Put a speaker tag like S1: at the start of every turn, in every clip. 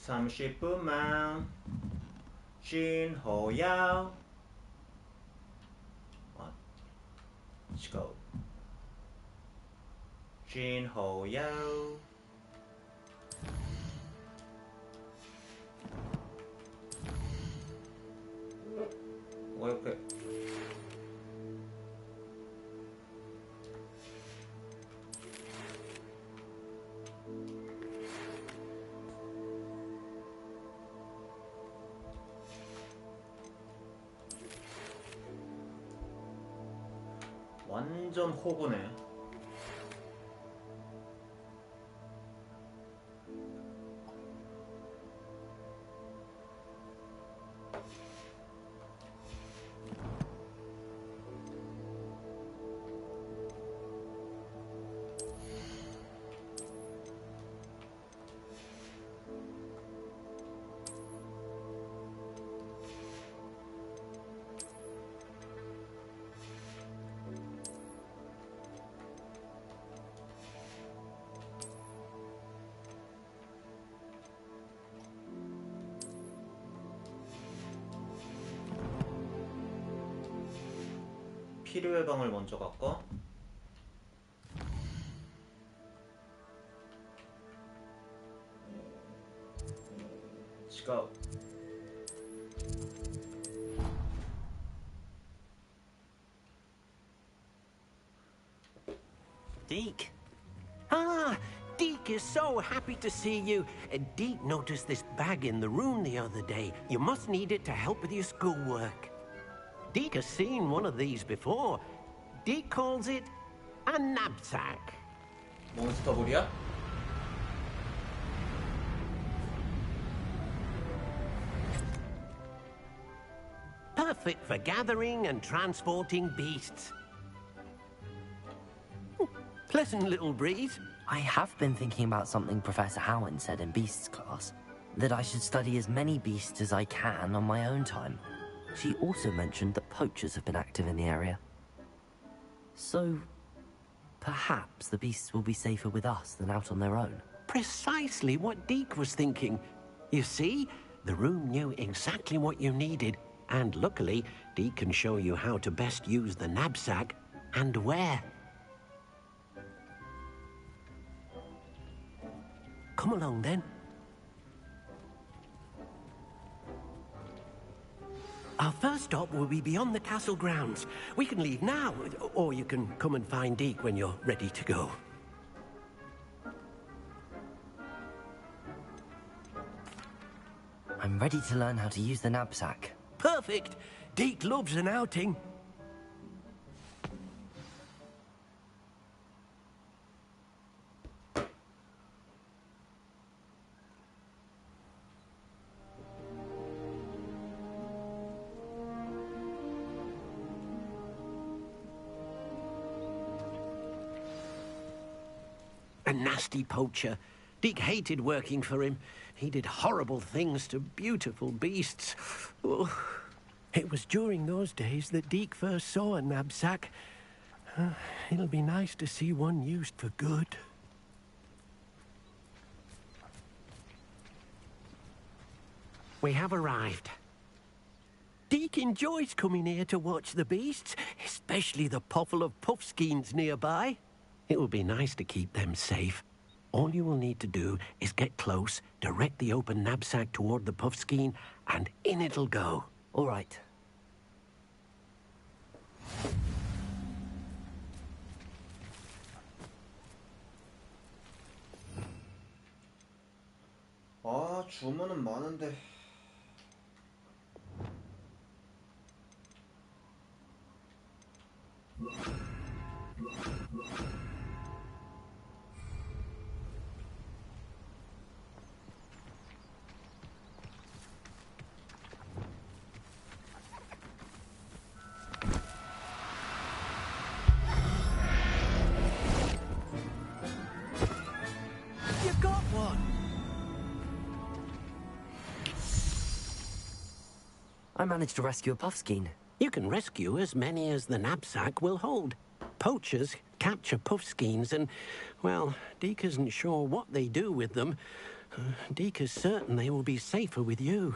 S1: 30분만 쉰后要 Let's go. 쉰后要 이렇게 완전 호구네. 필요 예방을 먼저 갈까? Let's go.
S2: Deke. Ah, Deke is so happy to see you. Deke noticed this bag in the room the other day. You must need it to help with your schoolwork. Deke has seen one of these before. Deke calls it a knapsack.
S1: 몬스터볼이야?
S2: Perfect for gathering and transporting beasts. Pleasant little breeze.
S3: I have been thinking about something Professor Howard said in Beasts class, that I should study as many beasts as I can on my own time. She also mentioned that poachers have been active in the area. So, perhaps the beasts will be safer with us than out on their own.
S2: Precisely what Deke was thinking. You see, the room knew exactly what you needed, and luckily, Deke can show you how to best use the knapsack and where. Come along then. Our first stop will be beyond the castle grounds. We can leave now, or you can come and find Deke when you're ready to go.
S3: I'm ready to learn how to use the knapsack.
S2: Perfect! Deke loves an outing. A nasty poacher. Deke hated working for him. He did horrible things to beautiful beasts. Oh. It was during those days that Deke first saw a knapsack. It'll be nice to see one used for good. We have arrived. Deke enjoys coming here to watch the beasts, especially the potful of puffskeins nearby. It will be nice to keep them safe. All you will need to do is get close, direct the open knapsack toward the puffskein, and in it'll go.
S3: All right.
S1: 주문은 많은데.
S2: You got one!
S3: I managed to rescue a puffskein.
S2: You can rescue as many as the knapsack will hold. Poachers capture puffskeins and, well, Deke isn't sure what they do with them. Deke is certain they will be safer with you.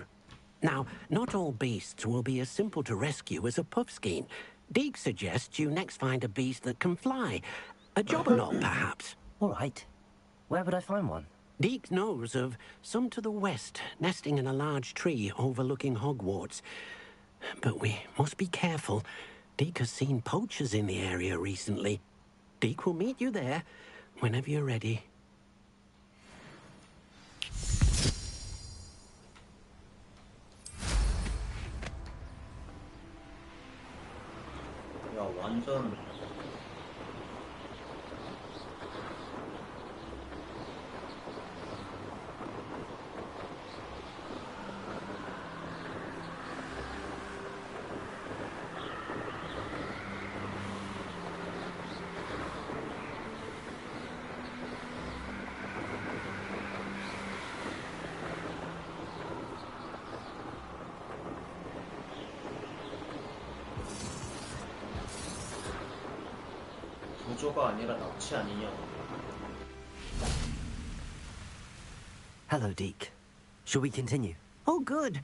S2: Now, not all beasts will be as simple to rescue as a puffskein. Deke suggests you next find a beast that can fly. A jobberknoll, perhaps.
S3: All right. Where would I find one?
S2: Deke knows of some to the west, nesting in a large tree overlooking Hogwarts. But we must be careful. Deke has seen poachers in the area recently. Deke will meet you there whenever you're ready.
S1: 야, 완전. 구조가 아니라 납치 아니냐?
S3: Hello, Deke. Shall we continue?
S2: Oh, good.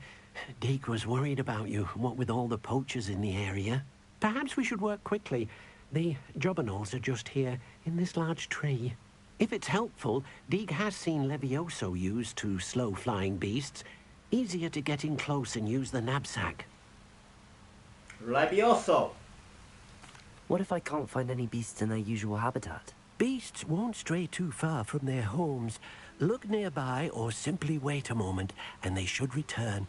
S2: Deke was worried about you, what with all the poachers in the area. Perhaps we should work quickly. The jobberknolls are just here, in this large tree. If it's helpful, Deke has seen Levioso used to slow flying beasts. Easier to get in close and use the knapsack.
S1: Levioso!
S3: What if I can't find any beasts in their usual habitat?
S2: Beasts won't stray too far from their homes. Look nearby or simply wait a moment, and they should return.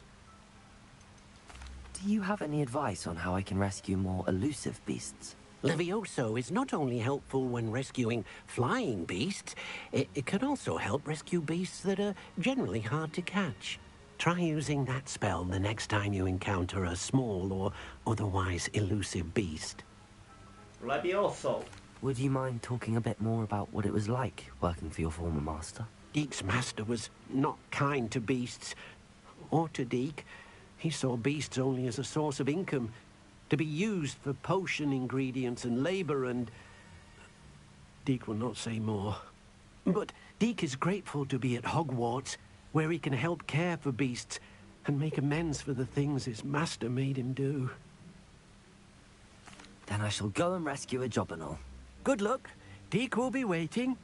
S3: Do you have any advice on how I can rescue more elusive beasts?
S2: Levioso is not only helpful when rescuing flying beasts, it can also help rescue beasts that are generally hard to catch. Try using that spell the next time you encounter a small or otherwise elusive beast.
S1: Levioso!
S3: Would you mind talking a bit more about what it was like working for your former master?
S2: Deke's master was not kind to beasts, or to Deke. He saw beasts only as a source of income, to be used for potion ingredients and labor, and Deke will not say more. But Deke is grateful to be at Hogwarts, where he can help care for beasts and make amends for the things his master made him do.
S3: Then I shall go and rescue a jobberknoll.
S2: Good luck. Deke will be waiting.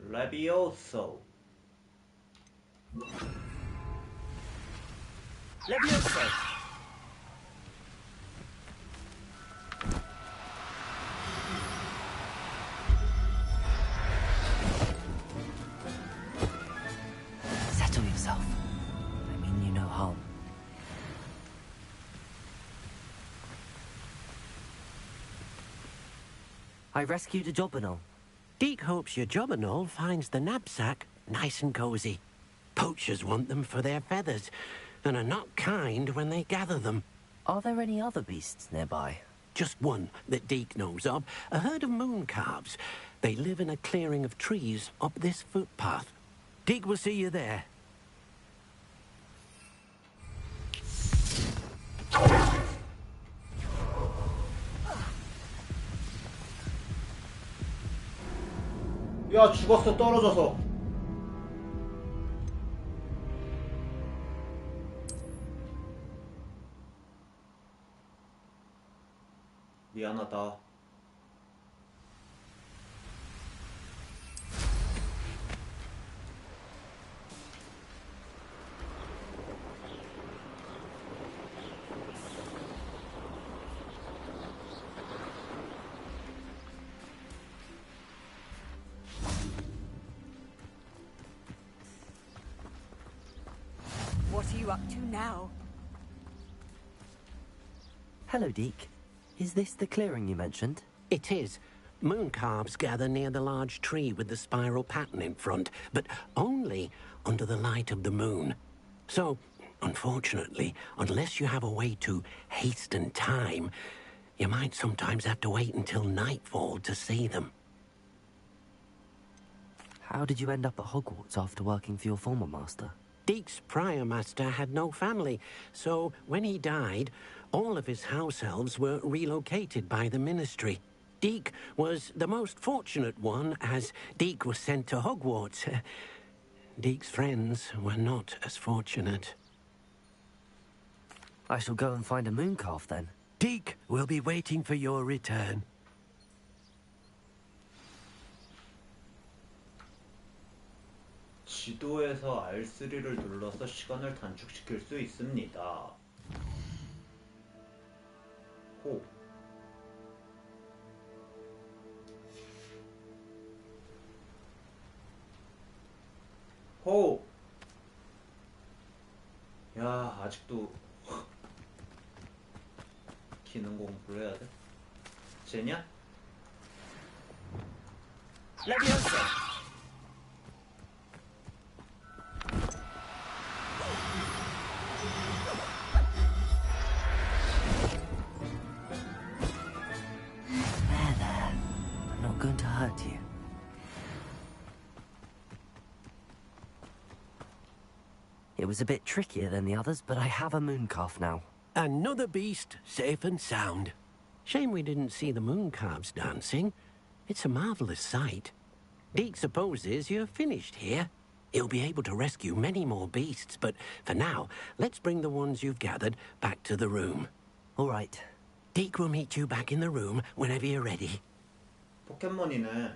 S1: Levioso.
S3: Levioso! Settle yourself. I mean you no harm. I rescued a jobberknoll.
S2: Deke hopes your jobberknoll finds the knapsack nice and cozy. Poachers want them for their feathers, and are not kind when they gather them.
S3: Are there any other beasts nearby?
S2: Just one that Deke knows of, a herd of moon calves. They live in a clearing of trees up this footpath. Deke will see you there.
S1: 야, 죽었어, 떨어져서. 미안하다.
S4: What are you up to now?
S3: Hello, Deke. Is this the clearing you mentioned?
S2: It is. Moon calves gather near the large tree with the spiral pattern in front, but only under the light of the moon. So, unfortunately, unless you have a way to hasten time, you might sometimes have to wait until nightfall to see them.
S3: How did you end up at Hogwarts after working for your former master?
S2: Deek's prior master had no family, so when he died, all of his house elves were relocated by the ministry. Deek was the most fortunate one, as Deek was sent to Hogwarts. Deek's friends were not as fortunate.
S3: I shall go and find a moon calf then.
S2: Deek will be waiting for your return.
S1: 지도에서 R3를 눌러서 시간을 단축시킬 수 있습니다. 호. 호. 야, 아직도 기능 공부를 해야 돼? 쟤냐?
S2: 레비오사!
S3: I'm not going to hurt you. It was a bit trickier than the others, but I have a moon calf now.
S2: Another beast, safe and sound. Shame we didn't see the moon calves dancing. It's a marvelous sight. Deek supposes you're finished here. He'll be able to rescue many more beasts, but for now, let's bring the ones you've gathered back to the room.
S3: All right.
S2: Deek will meet you back in the room whenever you're ready.
S1: 포켓몬이네.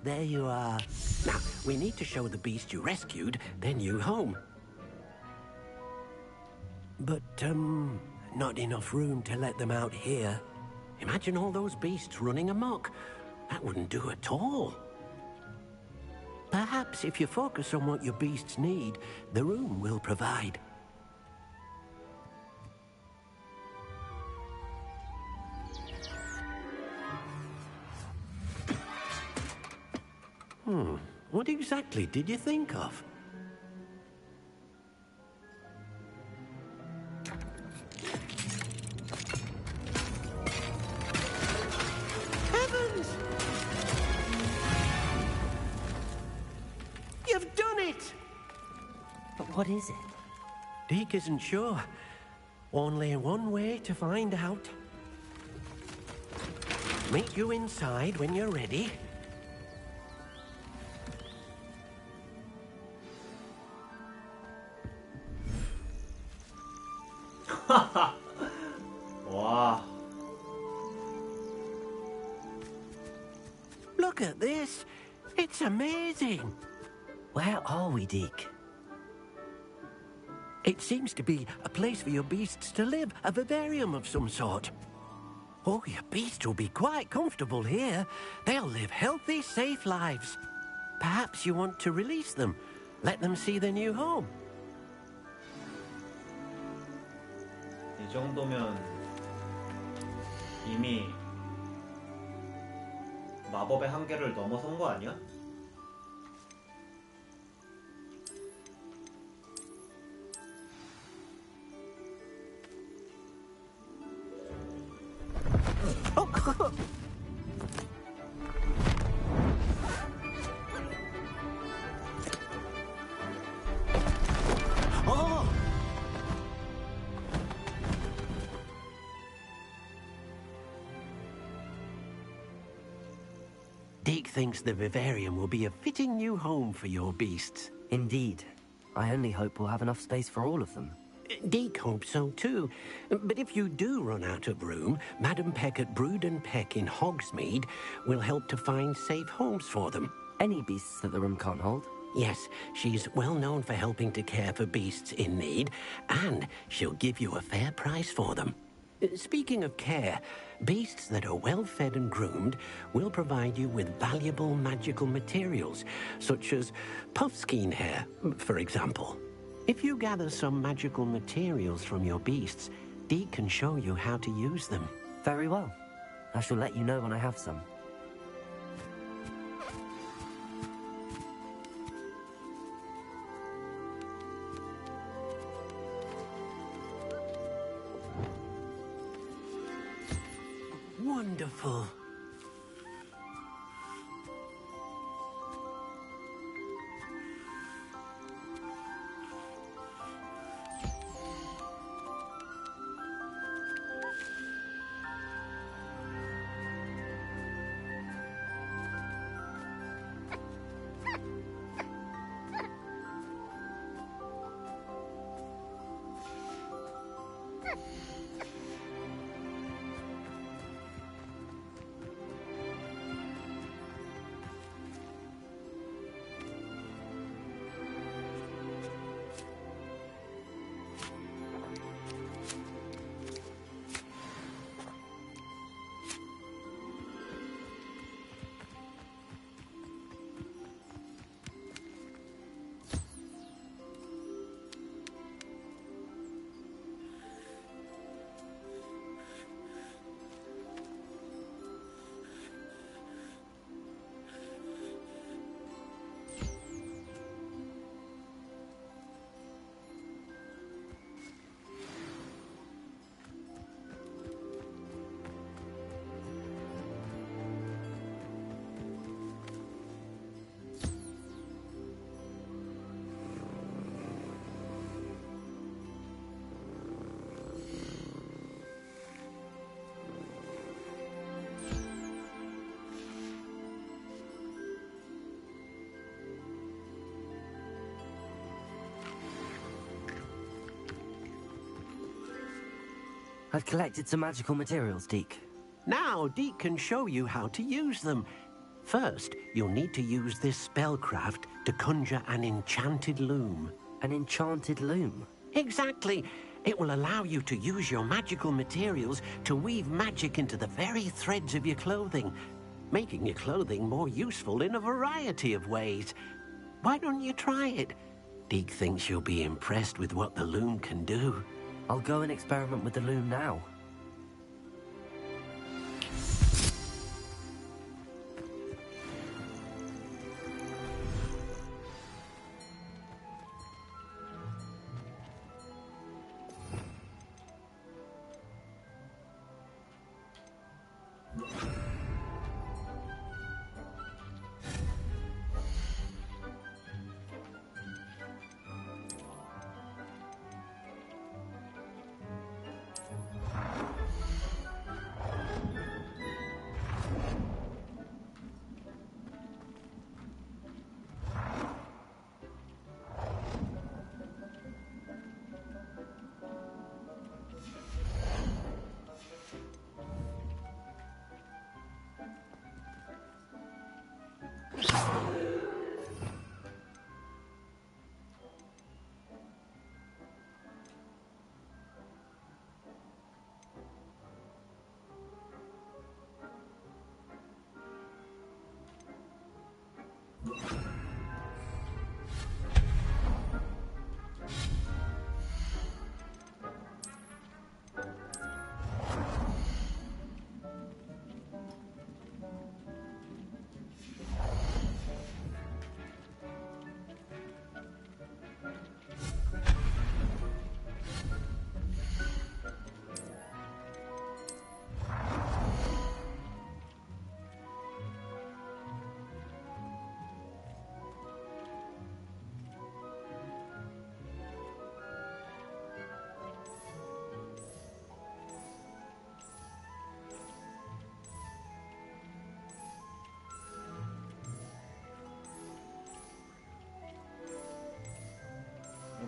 S2: There you are. Now, we need to show the beast you rescued their new home. But, not enough room to let them out here. Imagine all those beasts running amok. That wouldn't do at all. Perhaps if you focus on what your beasts need, the room will provide. What exactly did you think of? Heavens! You've done it!
S3: But what is it?
S2: Deek isn't sure. Only one way to find out. Meet you inside when you're ready.
S1: 와.
S2: Look at this. It's amazing.
S3: Where are we, Deek?
S2: It seems to be a place for your beasts to live, a vivarium of some sort. Oh, your beasts will be quite comfortable here. They'll live healthy, safe lives. Perhaps you want to release them, let them see their new home.
S1: 이 정도면 이미 마법의 한계를 넘어선 거 아니야?
S2: Deek thinks the vivarium will be a fitting new home for your beasts.
S3: Indeed. I only hope we'll have enough space for all of them.
S2: Deek hopes so too. But if you do run out of room, Madam Peck at Brood and Peck in Hogsmeade will help to find safe homes for them.
S3: Any beasts that the room can't hold?
S2: Yes, she's well known for helping to care for beasts in need, and she'll give you a fair price for them. Speaking of care, beasts that are well fed and groomed will provide you with valuable magical materials, such as puffskein hair, for example. If you gather some magical materials from your beasts, Deek can show you how to use them.
S3: Very well. I shall let you know when I have some.
S2: Wonderful.
S3: I've collected some magical materials, Deke.
S2: Now, Deke can show you how to use them. First, you'll need to use this spellcraft to conjure an enchanted loom.
S3: An enchanted loom?
S2: Exactly. It will allow you to use your magical materials to weave magic into the very threads of your clothing, making your clothing more useful in a variety of ways. Why don't you try it? Deke thinks you'll be impressed with what the loom can do.
S3: I'll go and experiment with the loom now.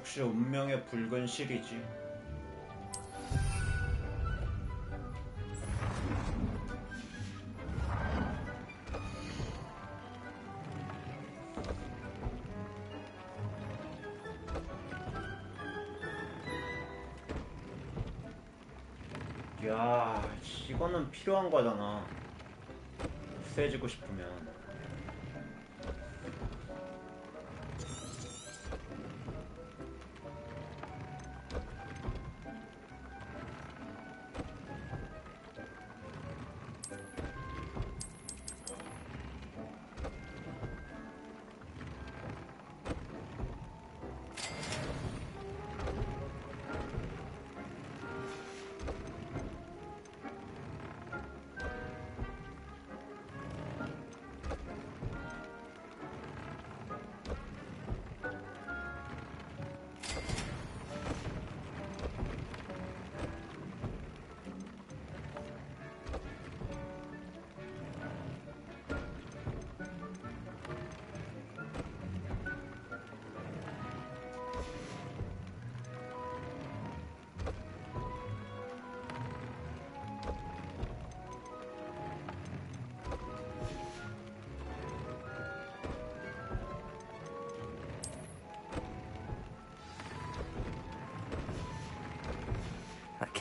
S1: 역시 운명의 붉은 실이지. 야, 이거는 필요한 거잖아. 세지고 싶으면.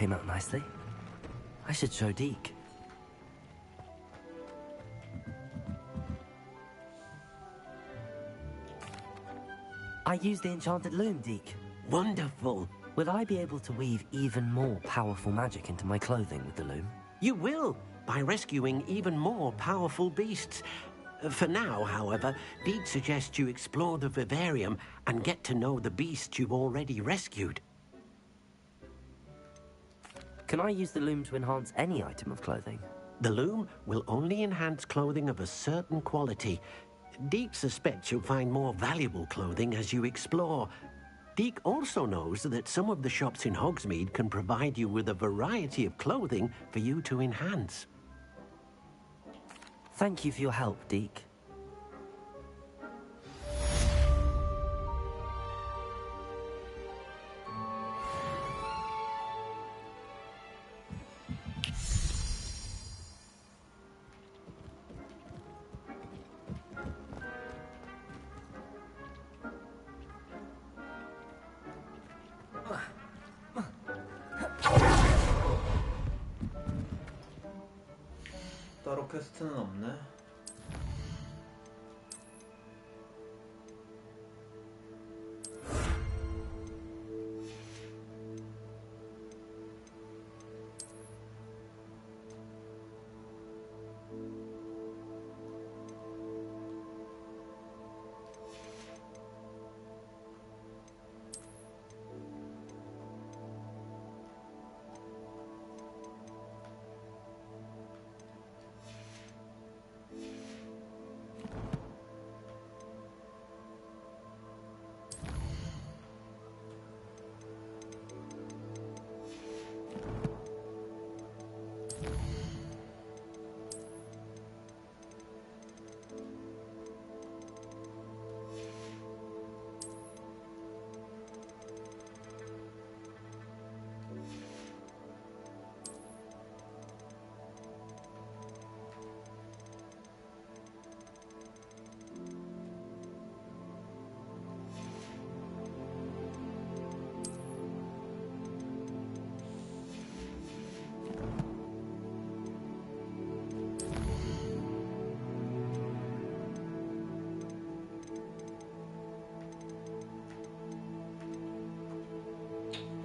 S3: came out nicely. I should show Deke. I used the enchanted loom, Deke.
S2: Wonderful.
S3: Will I be able to weave even more powerful magic into my clothing with the loom?
S2: You will, by rescuing even more powerful beasts. For now, however, Deke suggests you explore the vivarium and get to know the beasts you've already rescued.
S3: Can I use the loom to enhance any item of clothing?
S2: The loom will only enhance clothing of a certain quality. Deke suspects you'll find more valuable clothing as you explore. Deke also knows that some of the shops in Hogsmeade can provide you with a variety of clothing for you to enhance.
S3: Thank you for your help, Deke.
S1: 따로 퀘스트는 없네.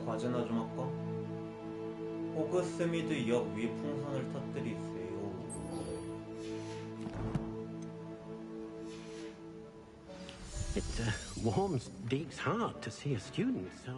S1: 과제나 좀 할까? 호그스미드 역 위 풍선을 터뜨리세요.
S2: It warms Deke's heart to see a student so...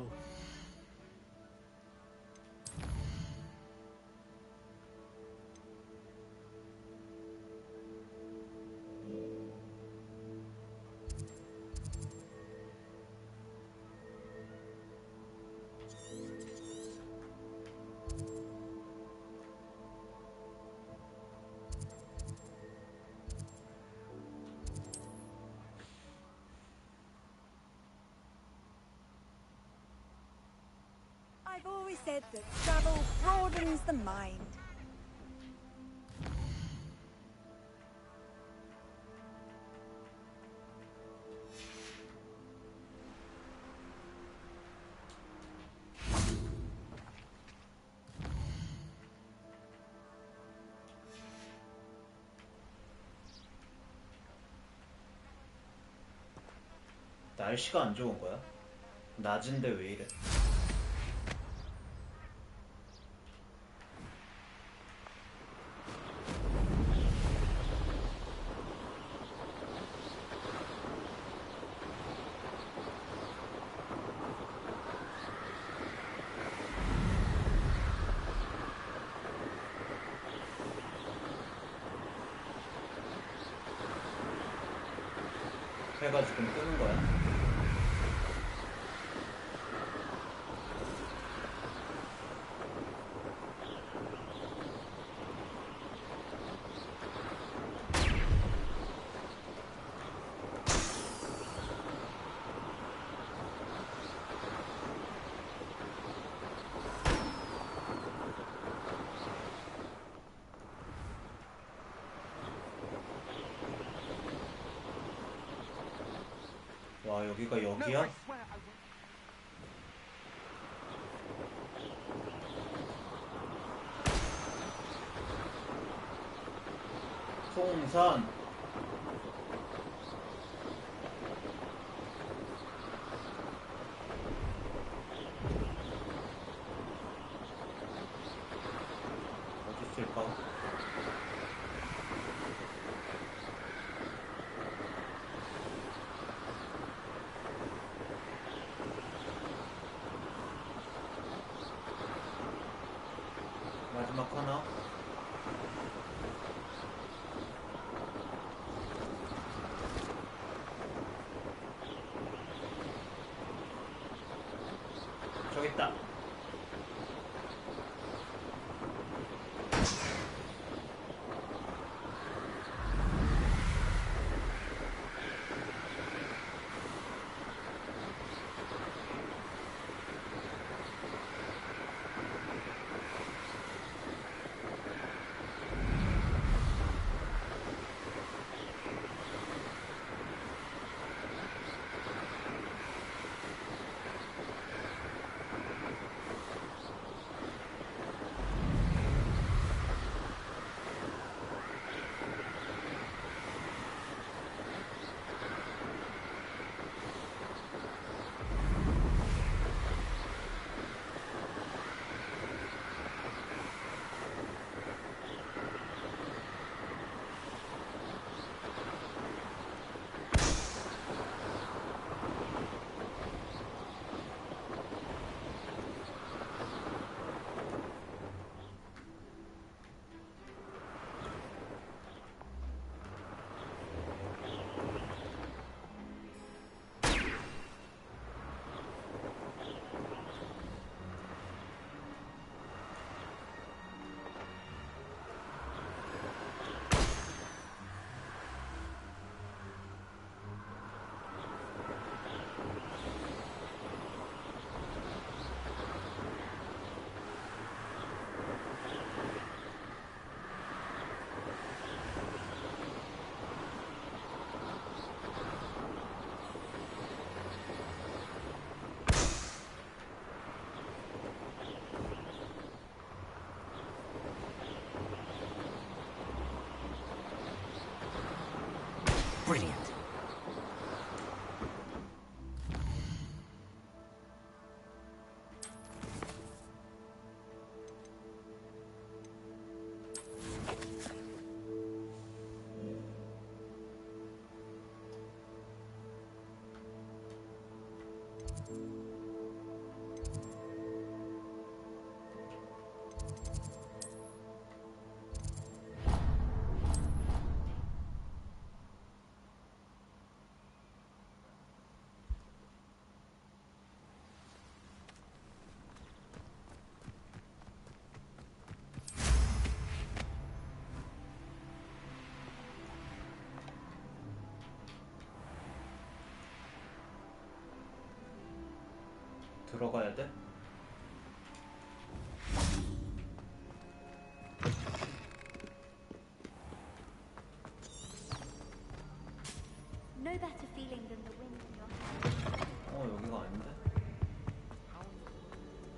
S4: I've always said that travel broadens the mind.
S1: 날씨가 안 좋은 거야? 낮인데 왜 이래? 해가 지금 뜨는 거야? 와, 여기가 여기야? 풍선. 어디 있을까? 마지막 하나. 저기 있다.
S3: Brilliant.
S1: 들어가야 돼?
S4: No better feeling than the wind in your hair.
S1: 여기가 아닌데?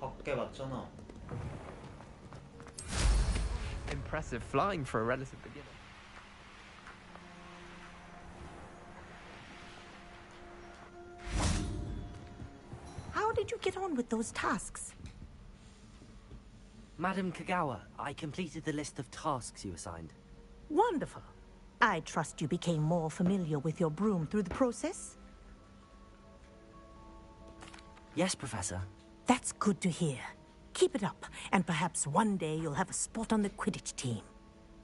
S1: 밖에 맞잖아.
S5: Impressive flying for a relative beginner.
S6: How did you get on with those tasks?
S3: Madam Kagawa, I completed the list of tasks you assigned.
S6: Wonderful. I trust you became more familiar with your broom through the process?
S3: Yes, Professor.
S6: That's good to hear. Keep it up, and perhaps one day you'll have a spot on the Quidditch team.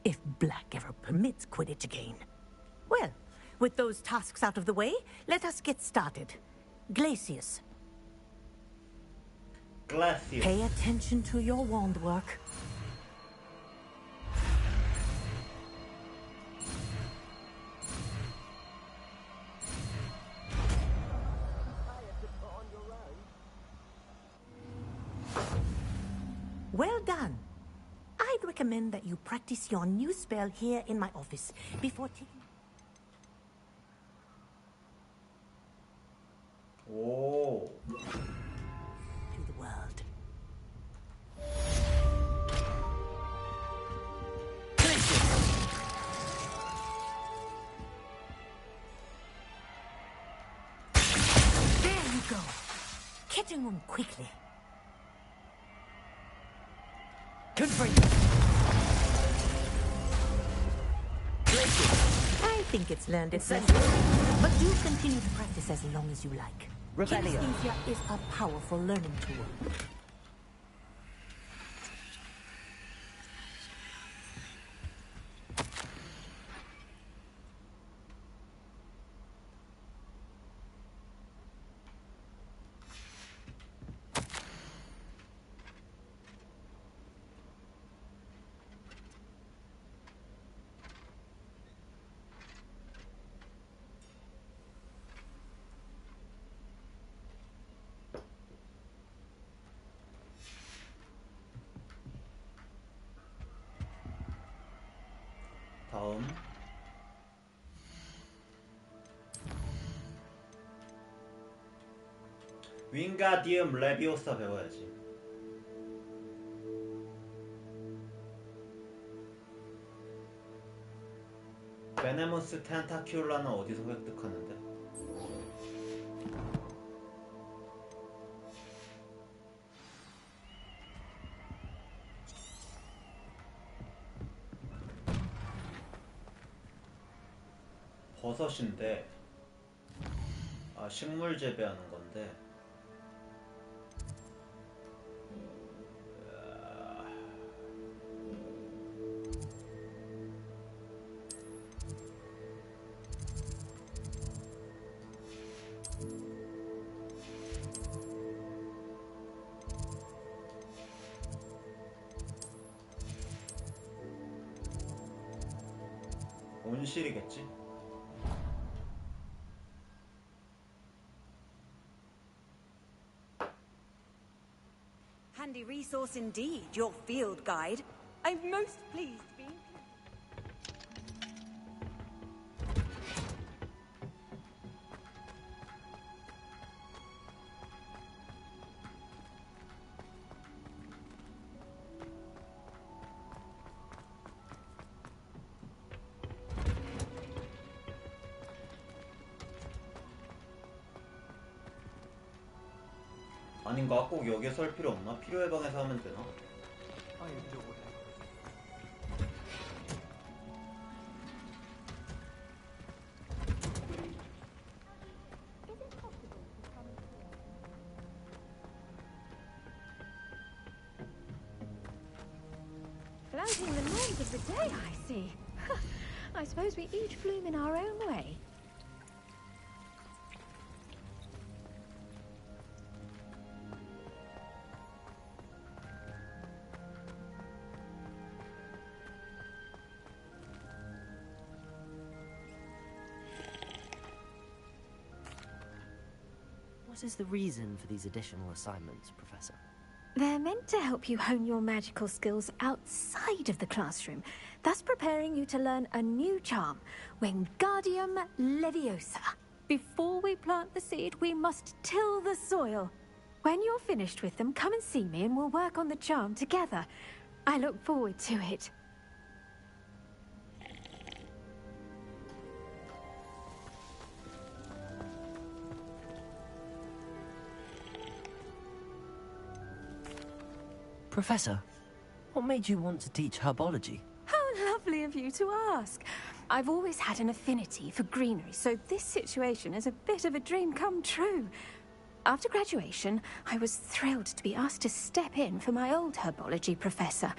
S6: If Black ever permits Quidditch again. Well, with those tasks out of the way, let us get started. Glacius,
S1: Glacius.
S6: pay attention to your wand work. Well done. I'd recommend that you practice your new spell here in my office before taking
S1: 오.
S6: to the world. Getting on quickly.
S3: Good for you.
S6: I think it's learned its lesson. But do continue to practice as long as you like.
S3: Rebellion.
S6: Kinesthesia is a powerful learning tool.
S1: 다음 윙가디움 레비오사 배워야지. 베네모스 텐타큘라는 어디서 획득하는데? 버섯인데, 아, 식물 재배하는 건데. 온실이겠지?
S4: Handy resource indeed, your field guide. I'm most pleased to be...
S1: 아닌가? 꼭 여기에 설 필요 없나? 필요해 방에서 하면 되나?
S5: I adore it.
S7: Flouting the norms of the day, I see. I suppose we each bloom in our own way.
S3: What is the reason for these additional assignments, Professor?
S7: They're meant to help you hone your magical skills outside of the classroom, thus preparing you to learn a new charm, Wingardium Leviosa. Before we plant the seed, we must till the soil. When you're finished with them, come and see me and we'll work on the charm together. I look forward to it.
S3: Professor, what made you want to teach herbology?
S7: How lovely of you to ask. I've always had an affinity for greenery, so this situation is a bit of a dream come true. After graduation, I was thrilled to be asked to step in for my old herbology professor.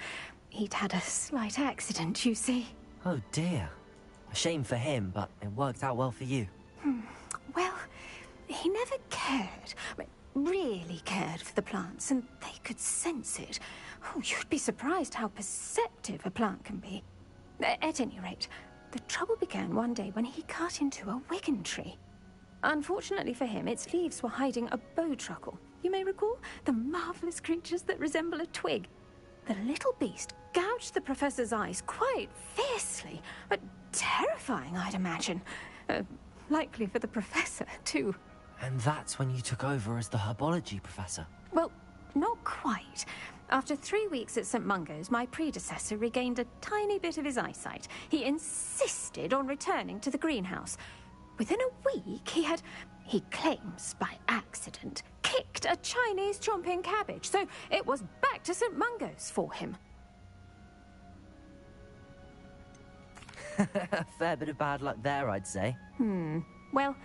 S7: He'd had a slight accident, you see.
S3: Oh dear. A shame for him, but it worked out well for you.
S7: Well, he never cared, really cared for the plants, and they could sense it. Oh, you'd be surprised how perceptive a plant can be. At any rate, the trouble began one day when he cut into a wigan tree. Unfortunately for him, its leaves were hiding a bowtruckle. You may recall the marvelous creatures that resemble a twig. The little beast gouged the professor's eyes quite fiercely, but terrifying, I'd imagine. Likely for the professor, too.
S3: And that's when you took over as the herbology professor.
S7: Well, not quite. After 3 weeks at St. Mungo's, my predecessor regained a tiny bit of his eyesight. He insisted on returning to the greenhouse. Within a week, he claims by accident, picked a Chinese chomping cabbage, so it was back to St. Mungo's for him.
S3: A fair bit of bad luck there, I'd say.
S7: Well,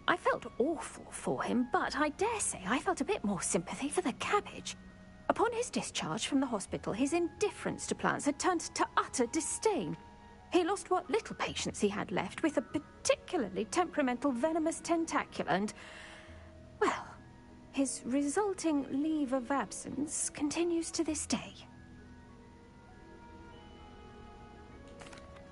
S7: I felt awful for him, but I dare say I felt a bit more sympathy for the cabbage. Upon his discharge from the hospital, his indifference to plants had turned to utter disdain. He lost what little patience he had left with a particularly temperamental venomous tentacula and, well, his resulting leave of absence continues to this day.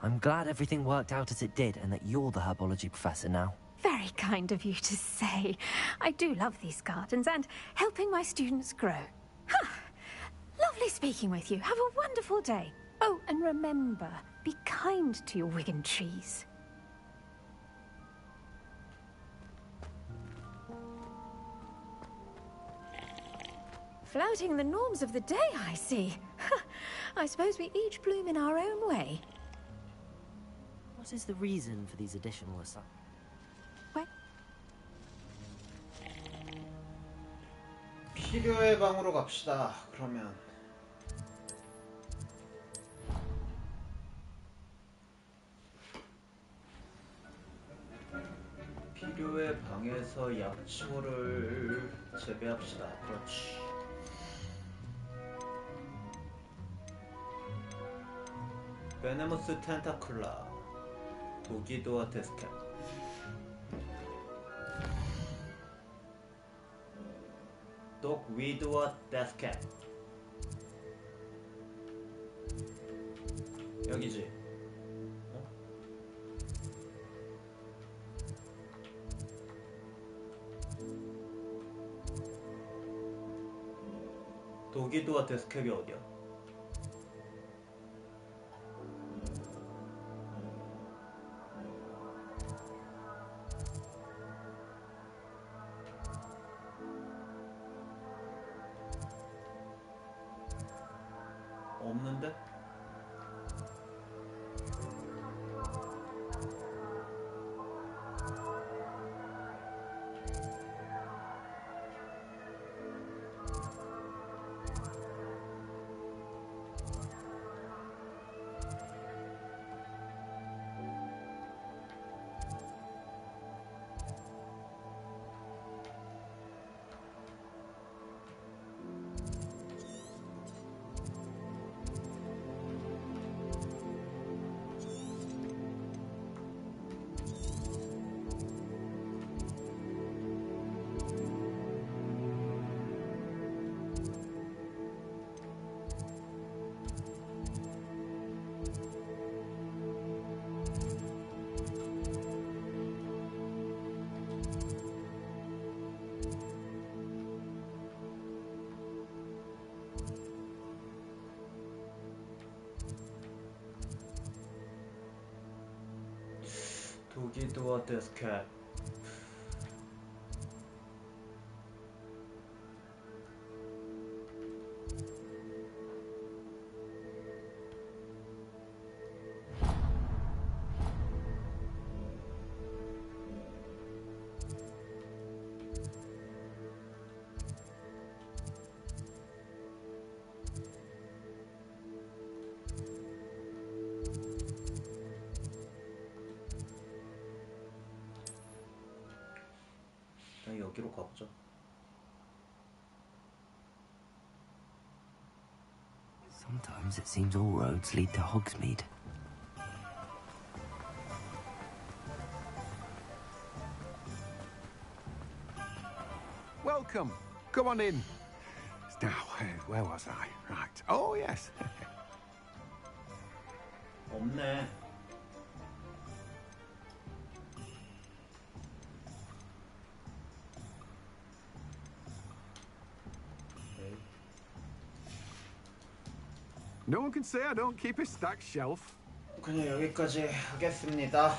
S3: I'm glad everything worked out as it did and that you're the herbology professor now.
S7: Very kind of you to say. I do love these gardens and helping my students grow. Lovely speaking with you. Have a wonderful day. Oh, and remember, be kind to your Wigan trees. Flouting the norms of the day, I see. I suppose we each bloom in our own way.
S3: What is the reason for these additional assignments?
S7: What?
S1: 필요의 방으로 갑시다. 그러면 필요의 방에서 약초를 재배합시다. 그렇지. 베네무스 텐타클라, 도기도와 데스캡. 독위드와 데스캡. 여기지. 어? 독위드와 데스캡이 어디야? 없는데? 도기도와 데스캡. 여기로 가보자.
S3: Sometimes it seems all roads lead to Hogsmeade.
S8: Welcome. Come on in. Now, where was I? Right. Oh, yes.
S1: 없네.
S8: No one can say I don't keep a stacked shelf.
S1: 그냥 여기까지 하겠습니다.